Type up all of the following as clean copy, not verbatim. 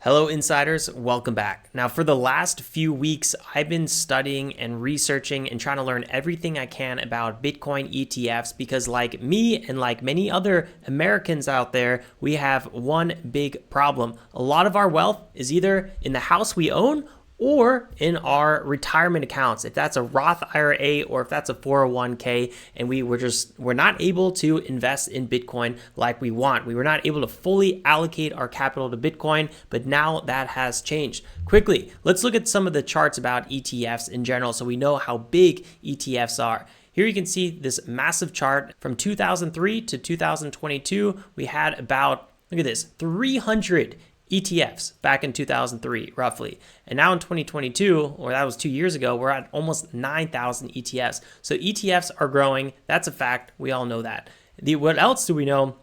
Hello insiders, welcome back. Now for the last few weeks, I've been studying and researching and trying to learn everything I can about Bitcoin ETFs because like me and like many other Americans out there, we have one big problem. A lot of our wealth is either in the house we own or in our retirement accounts, if that's a Roth IRA or if that's a 401k, and we're not able to invest in Bitcoin like we want. We were not able to fully allocate our capital to Bitcoin, but now that has changed. Quickly, let's look at some of the charts about ETFs in general so we know how big ETFs are. Here you can see this massive chart from 2003 to 2022. We had about, look at this, 300 ETFs back in 2003, roughly. And now in 2022, or that was 2 years ago, we're at almost 9,000 ETFs. So ETFs are growing. That's a fact. We all know that. What else do we know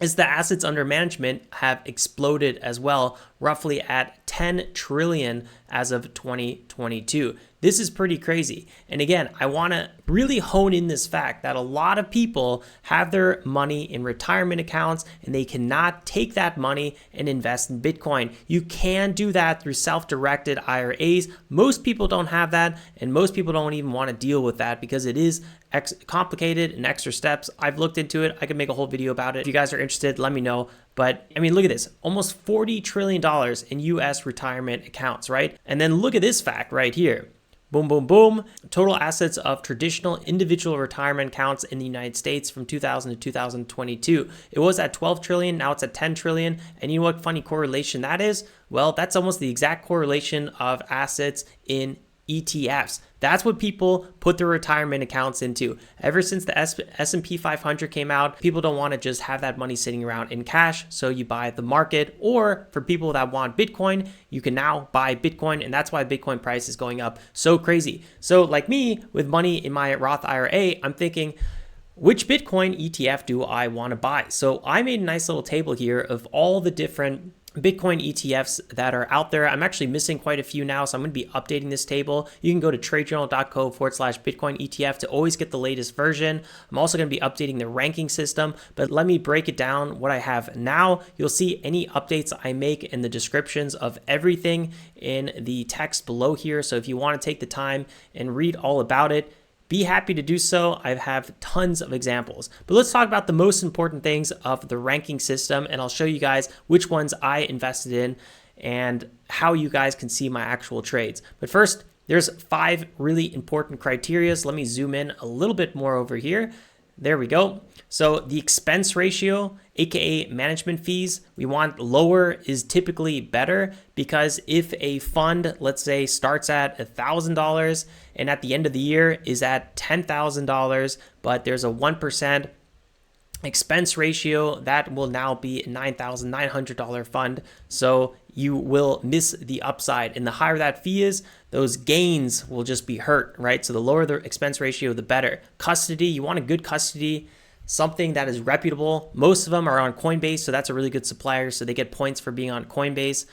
is the assets under management have exploded as well, roughly at 10 trillion as of 2022. This is pretty crazy. And again, I want to really hone in this fact that a lot of people have their money in retirement accounts and they cannot take that money and invest in Bitcoin. You can do that through self-directed IRAs. Most people don't have that, and most people don't even want to deal with that because it is complicated and extra steps. I've looked into it. I could make a whole video about it. If you guys are interested, let me know. But I mean, look at this, almost $40 trillion in US retirement accounts, right? And then look at this fact right here. Boom, boom, boom. Total assets of traditional individual retirement accounts in the United States from 2000 to 2022. It was at 12 trillion, now it's at 10 trillion. And you know what funny correlation that is? Well, that's almost the exact correlation of assets in ETFs. That's what people put their retirement accounts into. Ever since the S&P 500 came out, people don't want to just have that money sitting around in cash, so you buy the market. Or for people that want Bitcoin, you can now buy Bitcoin, and that's why Bitcoin price is going up so crazy. So like me, with money in my Roth IRA, I'm thinking, which Bitcoin ETF do I want to buy? So I made a nice little table here of all the different Bitcoin ETFs that are out there. I'm actually missing quite a few now, so I'm going to be updating this table. You can go to tradejournal.co/Bitcoin ETF to always get the latest version. I'm also going to be updating the ranking system, but let me break it down what I have now. You'll see any updates I make in the descriptions of everything in the text below here. So if you want to take the time and read all about it, be happy to do so. I have tons of examples. But let's talk about the most important things of the ranking system, and I'll show you guys which ones I invested in and how you guys can see my actual trades. But first, there's 5 really important criteria. Let me zoom in a little bit more over here. There we go. So the expense ratio, aka management fees, we want lower is typically better, because if a fund, let's say, starts at $1,000 and at the end of the year is at $10,000, but there's a 1% expense ratio, that will now be a $9,900 fund. So you will miss the upside. And the higher that fee is, those gains will just be hurt, right? So the lower the expense ratio, the better. Custody, you want a good custody, something that is reputable. Most of them are on Coinbase, so that's a really good supplier, so they get points for being on Coinbase.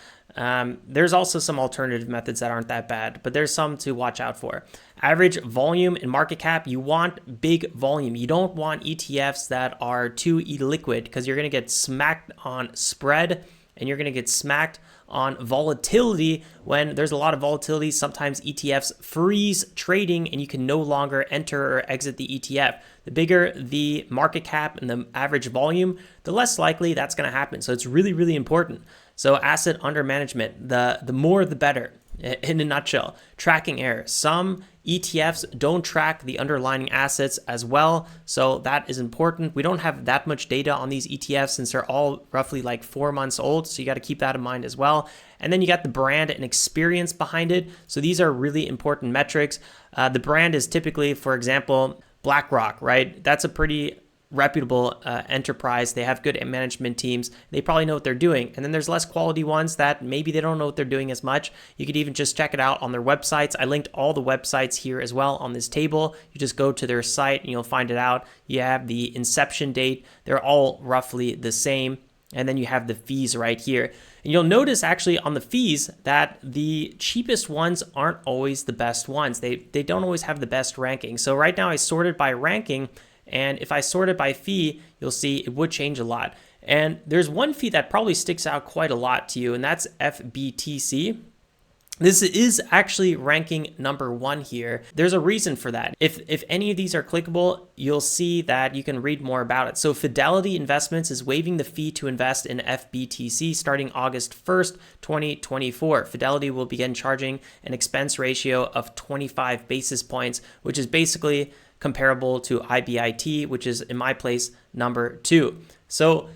There's also some alternative methods that aren't that bad, but there's some to watch out for. Average volume and market cap, you want big volume. You don't want ETFs that are too illiquid, because you're going to get smacked on spread and you're going to get smacked on volatility. When there's a lot of volatility, sometimes ETFs freeze trading and you can no longer enter or exit the ETF. The bigger the market cap and the average volume, the less likely that's going to happen. So it's really, really important. So asset under management, the more the better. In a nutshell, tracking error. Some ETFs don't track the underlying assets as well, so that is important. We don't have that much data on these ETFs since they're all roughly like 4 months old, so you got to keep that in mind as well. And then you got the brand and experience behind it. So these are really important metrics. The brand is typically, for example, BlackRock, right? That's a pretty reputable enterprise. They have good management teams. They probably know what they're doing. And then there's less quality ones that maybe they don't know what they're doing as much. You could even just check it out on their websites. I linked all the websites here as well on this table. You just go to their site and you'll find it out. You have the inception date. They're all roughly the same. And then you have the fees right here. And you'll notice actually on the fees that the cheapest ones aren't always the best ones. They don't always have the best ranking. So right now I sorted by ranking, and if I sort it by fee, you'll see it would change a lot. And there's one fee that probably sticks out quite a lot to you, and that's FBTC. This is actually ranking number 1 here. There's a reason for that. If any of these are clickable, you'll see that you can read more about it. So Fidelity Investments is waiving the fee to invest in FBTC starting August 1st, 2024. Fidelity will begin charging an expense ratio of 25 basis points, which is basically comparable to IBIT, which is in my place number 2. So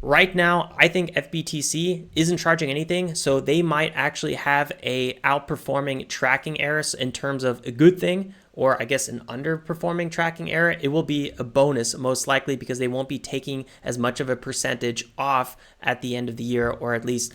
right now, I think FBTC isn't charging anything, so they might actually have a outperforming tracking error in terms of a good thing, or I guess an underperforming tracking error. It will be a bonus most likely because they won't be taking as much of a percentage off at the end of the year, or at least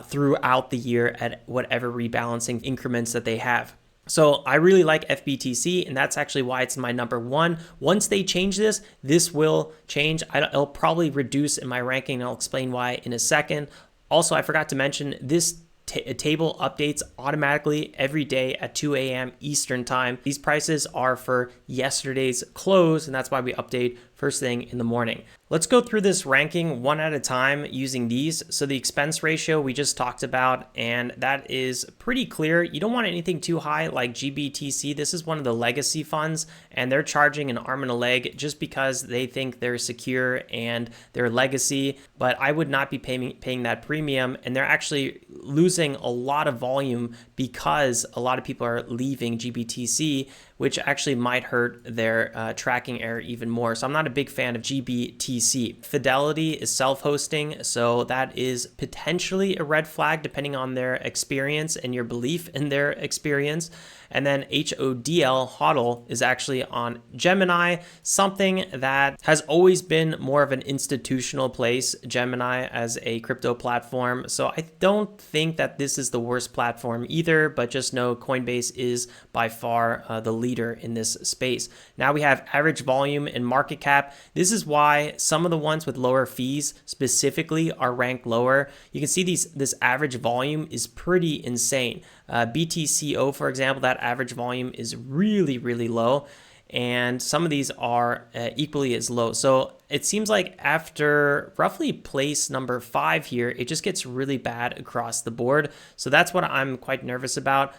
throughout the year at whatever rebalancing increments that they have. So I really like FBTC, and that's actually why it's my number 1. Once they change this, this will change. It'll probably reduce in my ranking, and I'll explain why in a second. Also, I forgot to mention this table updates automatically every day at 2 a.m. Eastern time. These prices are for yesterday's close, and that's why we update first thing in the morning. Let's go through this ranking one at a time using these. So the expense ratio we just talked about, and that is pretty clear. You don't want anything too high like GBTC. This is one of the legacy funds, and they're charging an arm and a leg just because they think they're secure and they're legacy, but I would not be paying that premium, and they're actually losing a lot of volume because a lot of people are leaving GBTC, which actually might hurt their tracking error even more. So I'm not a big fan of GBTC. Fidelity is self-hosting, so that is potentially a red flag depending on their experience and your belief in their experience. And then HODL is actually on Gemini, something that has always been more of an institutional place, Gemini as a crypto platform. So I don't think that this is the worst platform either, but just know Coinbase is by far the leader in this space. Now we have average volume and market cap. This is why some of the ones with lower fees specifically are ranked lower. You can see this average volume is pretty insane. BTCO, for example, that average volume is really, really low, and some of these are equally as low. So it seems like after roughly place number 5 here, it just gets really bad across the board. So that's what I'm quite nervous about.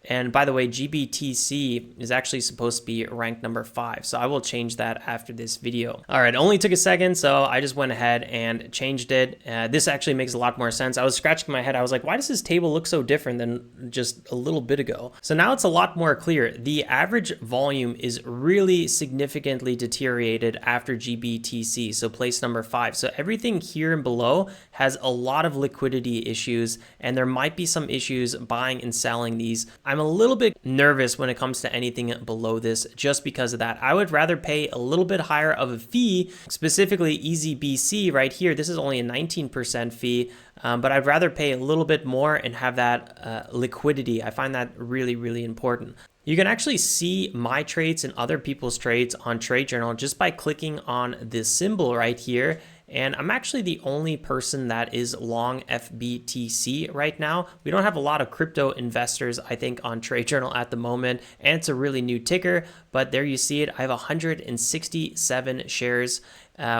And by the way, GBTC is actually supposed to be ranked number 5. So I will change that after this video. All right, it only took a second, so I just went ahead and changed it. This actually makes a lot more sense. I was scratching my head. I was like, why does this table look so different than just a little bit ago? So now it's a lot more clear. The average volume is really significantly deteriorated after GBTC, so place number 5. So everything here and below has a lot of liquidity issues, and there might be some issues buying and selling these. I'm a little bit nervous when it comes to anything below this just because of that. I would rather pay a little bit higher of a fee, specifically EasyBC right here. This is only a 19% fee, but I'd rather pay a little bit more and have that liquidity. I find that really, really important. You can actually see my trades and other people's trades on Trade Journal just by clicking on this symbol right here. And I'm actually the only person that is long FBTC right now. We don't have a lot of crypto investors, I think, on Trade Journal at the moment, and it's a really new ticker, but there you see it. I have 167 shares,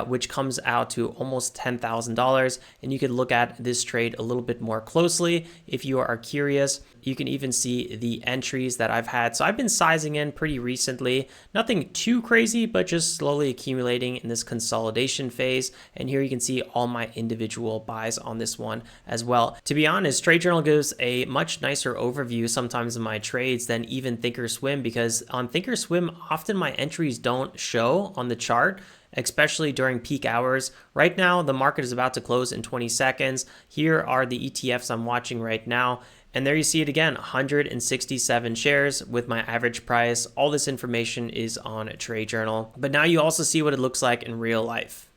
which comes out to almost $10,000. And you can look at this trade a little bit more closely if you are curious. You can even see the entries that I've had. So I've been sizing in pretty recently, nothing too crazy, but just slowly accumulating in this consolidation phase. And here you can see all my individual buys on this one as well. To be honest, Trade Journal gives a much nicer overview sometimes of my trades than even ThinkorSwim, because on ThinkorSwim, often my entries don't show on the chart, especially during peak hours. Right now, the market is about to close in 20 seconds. Here are the ETFs I'm watching right now. And there you see it again, 167 shares with my average price. All this information is on Trade Journal. But now you also see what it looks like in real life.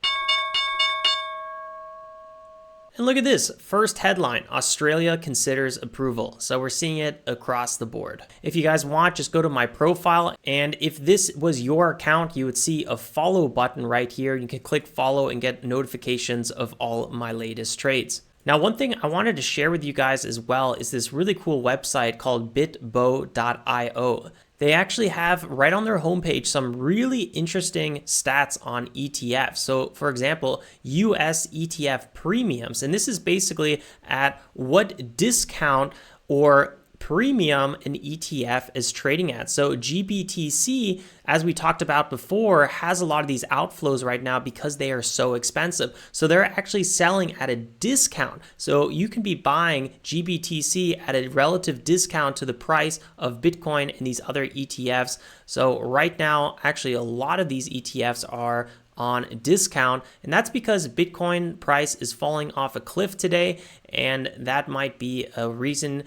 And look at this, first headline, Australia considers approval. So we're seeing it across the board. If you guys want, just go to my profile. And if this was your account, you would see a follow button right here. You can click follow and get notifications of all my latest trades. Now, one thing I wanted to share with you guys as well is this really cool website called bitbo.io. they actually have right on their homepage some really interesting stats on ETFs. So for example, US ETF premiums, and this is basically at what discount or premium an ETF is trading at. So GBTC, as we talked about before, has a lot of these outflows right now because they are so expensive. So they're actually selling at a discount. So you can be buying GBTC at a relative discount to the price of Bitcoin and these other ETFs. So right now, actually a lot of these ETFs are on discount, and that's because Bitcoin price is falling off a cliff today, and that might be a reason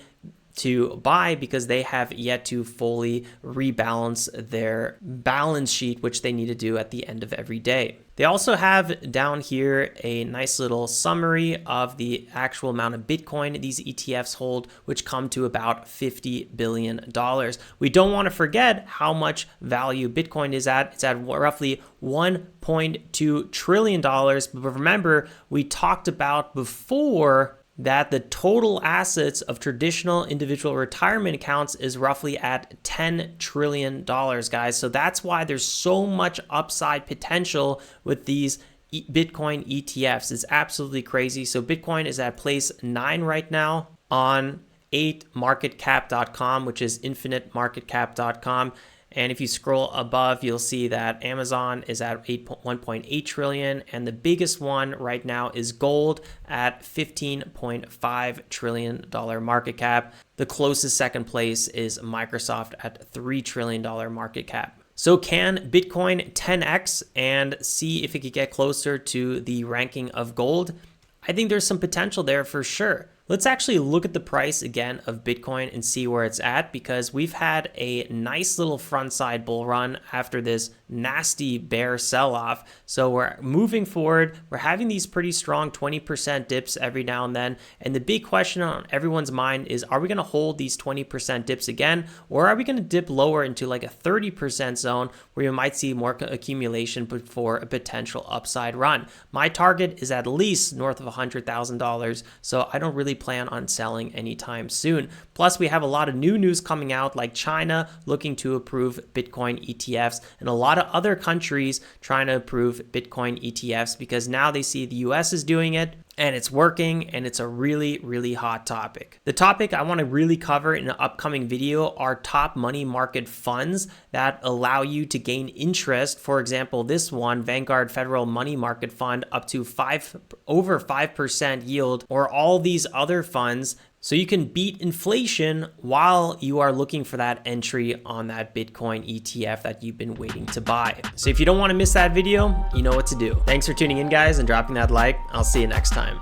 to buy because they have yet to fully rebalance their balance sheet, which they need to do at the end of every day. They also have down here a nice little summary of the actual amount of Bitcoin these ETFs hold, which come to about $50 billion. We don't want to forget how much value Bitcoin is at. It's at roughly $1.2 trillion. But remember, we talked about before that the total assets of traditional individual retirement accounts is roughly at $10 trillion, guys. So that's why there's so much upside potential with these Bitcoin ETFs. It's absolutely crazy. So Bitcoin is at place 9 right now on 8marketcap.com, which is infinitemarketcap.com. And if you scroll above, you'll see that Amazon is at 1.8 trillion. And the biggest one right now is gold at $15.5 trillion market cap. The closest second place is Microsoft at $3 trillion market cap. So can Bitcoin 10x and see if it could get closer to the ranking of gold? I think there's some potential there for sure. Let's actually look at the price again of Bitcoin and see where it's at, because we've had a nice little front side bull run after this nasty bear sell-off. So we're moving forward. We're having these pretty strong 20% dips every now and then. And the big question on everyone's mind is, are we going to hold these 20% dips again? Or are we going to dip lower into like a 30% zone where you might see more accumulation before a potential upside run? My target is at least north of $100,000. So I don't really plan on selling anytime soon. Plus, we have a lot of new news coming out, like China looking to approve Bitcoin ETFs and a lot of other countries trying to approve Bitcoin ETFs because now they see the US is doing it and it's working, and it's a really, really hot topic. The topic I want to really cover in an upcoming video are top money market funds that allow you to gain interest. For example, this one, Vanguard Federal Money Market Fund, up to over 5% yield, or all these other funds, so you can beat inflation while you are looking for that entry on that Bitcoin ETF that you've been waiting to buy. So if you don't want to miss that video, you know what to do. Thanks for tuning in, guys, and dropping that like. I'll see you next time.